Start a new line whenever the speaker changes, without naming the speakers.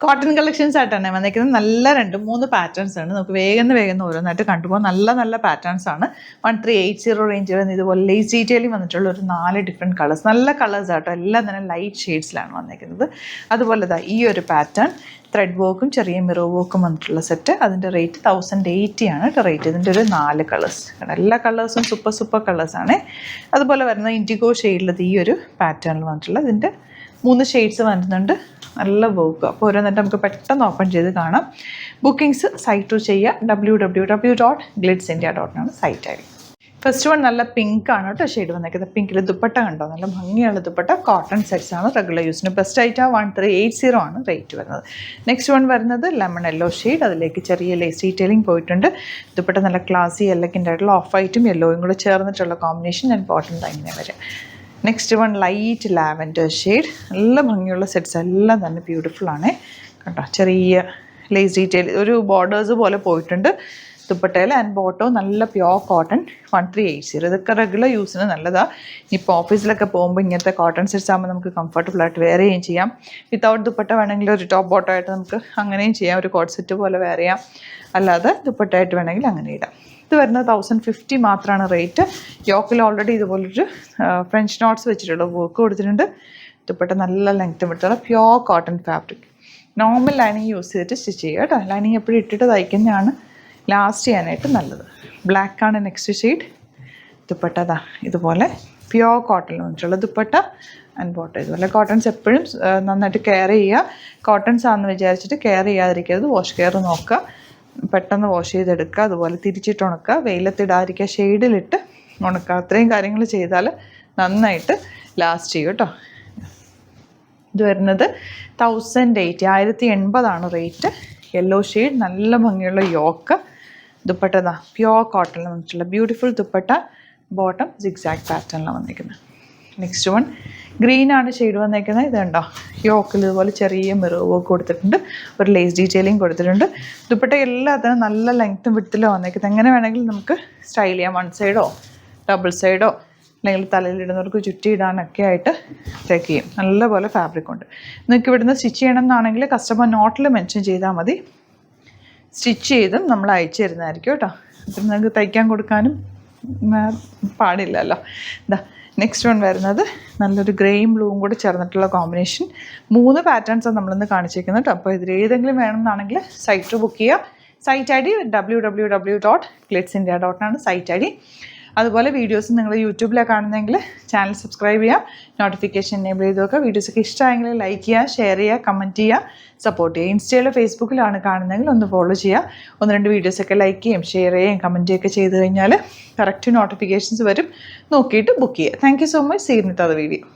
Cotton collections ആയിട്ടാണ് വന്നിരിക്കുന്നത്. നല്ല 2-3 പാറ്റേൺസ് ആണ്. നമുക്ക് വേഗം ഓരോന്നായിട്ട് കണ്ടുപോകാം. നല്ല പാറ്റേൺസ് ആണ്. 1380 റേഞ്ച് വരുന്ന ഇതുപോലെ ലേസ് ഡീറ്റെയിലിംഗ് വന്നിട്ടുള്ള ഒരു 4 ഡിഫറെൻറ്റ് കളേഴ്സ്. നല്ല കളേഴ്സ് ആട്ടോ. എല്ലാം തന്നെ ലൈറ്റ് ഷെയ്ഡ്സിലാണ് വന്നിരിക്കുന്നത്. അതുപോലെ ഈ ഒരു പാറ്റേൺ ത്രെഡ് വർക്കും ചെറിയ മിറർ വർക്കും വന്നിട്ടുള്ള സെറ്റ്. അതിൻ്റെ റേറ്റ് 1080 ആണ് റേറ്റ്. ഇതിൻ്റെ ഒരു 4 കളേഴ്സ്. എല്ലാ കളേഴ്സും സൂപ്പർ കളേഴ്സാണ്. അതുപോലെ വരുന്ന ഇൻഡിഗോ ഷെയ്ഡിലത് ഈ ഒരു പാറ്റേണിൽ വന്നിട്ടുള്ള ഇതിൻ്റെ 3 ഷെയ്ഡ്സ് വരുന്നുണ്ട്. നല്ല വർക്ക്. അപ്പോൾ ഓരോന്നിട്ട് നമുക്ക് പെട്ടെന്ന് ഓപ്പൺ ചെയ്ത് കാണാം. ബുക്കിംഗ്സ് സൈറ്റ് ചെയ്യുക. www.glitzindia.com സൈറ്റ് ആയി. ഫസ്റ്റ് വൺ നല്ല പിങ്ക് ആണ് കേട്ടോ ഷെയ്ഡ് വന്നേക്കുന്നത്. പിങ്കിൽ ദുപ്പട്ട കണ്ടോ, നല്ല ഭംഗിയുള്ള ദുപ്പട്ട. കോട്ടൺ സെറ്റ്സ് ആണ്. റെഗുലർ യൂസിന് ബെസ്റ്റ് ആയിട്ട് 1380 ആണ് റേറ്റ് വരുന്നത്. നെക്സ്റ്റ് വൺ വരുന്നത് ലെമൺ യെല്ലോ ഷെയ്ഡ്. അതിലേക്ക് ചെറിയ ലേസ് ഡീറ്റെയിലിംഗ് പോയിട്ടുണ്ട്. ദുപ്പട്ട നല്ല ക്ലാസി എലഗൻ്റ് ആയിട്ടുള്ള ഓഫ് വൈറ്റും യെല്ലോയും കൂടെ ചേർന്നിട്ടുള്ള കോമ്പിനേഷൻ. ആൻഡ് ബോട്ടം ഇങ്ങനെ വരും. Next one light lavender shade. നല്ല ഭംഗിയുള്ള സെറ്റ്സ് എല്ലാം തന്നെ ബ്യൂട്ടിഫുൾ ആണ് കേട്ടോ. ചെറിയ ലേസ് ഡീറ്റെയിൽ ഒരു ബോർഡേഴ്സ് പോലെ പോയിട്ടുണ്ട് ദുപ്പട്ടയിൽ. ആൻഡ് ബോട്ടവും നല്ല പ്യോർ കോട്ടൺ 1380. ഇതൊക്കെ റെഗുലർ യൂസിന് നല്ലതാണ്. ഇപ്പോൾ ഓഫീസിലൊക്കെ പോകുമ്പോൾ ഇങ്ങനത്തെ കോട്ടൺ സെറ്റ്സ് ആകുമ്പോൾ നമുക്ക് കംഫർട്ടബിൾ ആയിട്ട് വെയർ ചെയ്യുകയും ചെയ്യാം. വിത്തൗട്ട് ദുപ്പട്ട വേണമെങ്കിൽ ഒരു ടോപ്പ് ബോട്ടോ ആയിട്ട് നമുക്ക് അങ്ങനെയും ചെയ്യാം. ഒരു കോട്ട് സെറ്റ് പോലെ വെയർ ചെയ്യാം. അല്ലാതെ ദുപ്പട്ടയായിട്ട് വേണമെങ്കിൽ അങ്ങനെ ഇടാം. ഇത് വരുന്നത് 1050 മാത്രമാണ് റേറ്റ്. യോക്കിൽ ഓൾറെഡി ഇതുപോലൊരു ഫ്രഞ്ച് നോട്ട്സ് വെച്ചിട്ടുള്ള വർക്ക് കൊടുത്തിട്ടുണ്ട്. ദുപ്പട്ട നല്ല ലെങ്ത്തും എടുത്തുള്ള pure cotton fabric. Normal lining use ചെയ്തിട്ട് സ്റ്റിച്ച് ചെയ്യുക കേട്ടോ. ലൈനിങ് എപ്പോഴും ഇട്ടിട്ട് തയ്ക്കുന്നതാണ് ലാസ്റ്റ് ചെയ്യാനായിട്ട് നല്ലത്. ബ്ലാക്കാണ് നെക്സ്റ്റ് ഷെയ്ഡ്. ദുപ്പട്ട ഇതുപോലെ പ്യോർ കോട്ടൺ വെച്ചിട്ടുള്ള ദുപ്പട്ട. ആൻഡ് ബോട്ടം ഇതുപോലെ. കോട്ടൺസ് എപ്പോഴും നന്നായിട്ട് കെയർ ചെയ്യുക. കോട്ടൺസ് ആണെന്ന് വിചാരിച്ചിട്ട് കെയർ ചെയ്യാതിരിക്കരുത്. വാഷ് കെയർ നോക്കുക. പെട്ടെന്ന് വാഷ് ചെയ്തെടുക്കുക. അതുപോലെ തിരിച്ചിട്ട് ഉണക്കുക. വെയിലത്തിടാതിരിക്കുക. ഷെയ്ഡിലിട്ട് ഉണക്കുക. അത്രയും കാര്യങ്ങൾ ചെയ്താൽ നന്നായിട്ട് ലാസ്റ്റ് ചെയ്യും കേട്ടോ. ഇത് വരുന്നത് 1080 ആണ് റേറ്റ്. Yellow shade. നല്ല ഭംഗിയുള്ള യോക്ക്. ദുപ്പട്ട പ്യോർ കോട്ടണിൽ വന്നിട്ടുള്ള ബ്യൂട്ടിഫുൾ ദുപ്പട്ട. ബോട്ടം സിഗ്സാഗ് പാറ്റേണിലാണ് വന്നിരിക്കുന്നത്. നെക്സ്റ്റ് വൺ ഗ്രീനാണ് ഷെയ്ഡ് വന്നേക്കുന്നത്. ഇതുണ്ടോ യോക്കിൽ ഇതുപോലെ ചെറിയ മിറർ വർക്ക് കൊടുത്തിട്ടുണ്ട്. ഒരു ലേസ് ഡീറ്റെയിലിംഗ് കൊടുത്തിട്ടുണ്ട്. ദുപ്പട്ട എല്ലാത്തിനും നല്ല ലെങ്ത്തും വിഡ്ത്തിലോ വന്നേക്കുന്നത്. എങ്ങനെ വേണമെങ്കിലും നമുക്ക് സ്റ്റൈൽ ചെയ്യാം. 1 സൈഡോ ഡബിൾ സൈഡോ അല്ലെങ്കിൽ തലയിലിടുന്നവർക്ക് ചുറ്റിയിടാനൊക്കെ ആയിട്ട് ചെക്ക് ചെയ്യും. നല്ലപോലെ ഫാബ്രിക് ഉണ്ട്. നിങ്ങൾക്ക് ഇവിടുന്ന് സ്റ്റിച്ച് ചെയ്യണം എന്നാണെങ്കിൽ കസ്റ്റമർ നോട്ടിൽ മെൻഷൻ ചെയ്താൽ മതി. സ്റ്റിച്ച് ചെയ്തും നമ്മൾ അയച്ചു തരുന്നതായിരിക്കും കേട്ടോ. അപ്പം നിങ്ങൾക്ക് തയ്ക്കാൻ കൊടുക്കാനും പാടില്ലല്ലോ. നെക്സ്റ്റ് വൺ വരുന്നത് നല്ലൊരു ഗ്രേയും ബ്ലൂവും കൂടി ചേർന്നിട്ടുള്ള കോമ്പിനേഷൻ. 3 പാറ്റേൺസാണ് നമ്മളിന്ന് കാണിച്ചിരിക്കുന്നത് കേട്ടോ. അപ്പോൾ ഇതിലേതെങ്കിലും വേണമെന്നാണെങ്കിൽ സൈറ്റ് ബുക്ക് ചെയ്യുക. Site ID www.glitzindia.com site ID. അതുപോലെ വീഡിയോസ് നിങ്ങൾ യൂട്യൂബിലാണ് കാണുന്നതെങ്കിൽ ചാനൽ സബ്സ്ക്രൈബ് ചെയ്യുക. നോട്ടിഫിക്കേഷൻ എനേബിൾ ചെയ്ത് വെക്കുക. വീഡിയോസൊക്കെ ഇഷ്ടമായെങ്കിൽ ലൈക്ക് ചെയ്യുക, ഷെയർ ചെയ്യുക, കമൻറ്റ് ചെയ്യുക, സപ്പോർട്ട് ചെയ്യുക. ഇൻസ്റ്റയിലോ ഫേസ്ബുക്കിലാണ് കാണുന്നതെങ്കിൽ ഒന്ന് ഫോളോ ചെയ്യുക. 1-2 വീഡിയോസൊക്കെ ലൈക്ക് ചെയ്യും, ഷെയർ ചെയ്യുകയും കമൻറ്റ് ചെയ്യുകയൊക്കെ ചെയ്ത് കഴിഞ്ഞാൽ കറക്റ്റ് നോട്ടിഫിക്കേഷൻസ് വരും. നോക്കിയിട്ട് ബുക്ക് ചെയ്യുക. Thank you so much. See you with other video.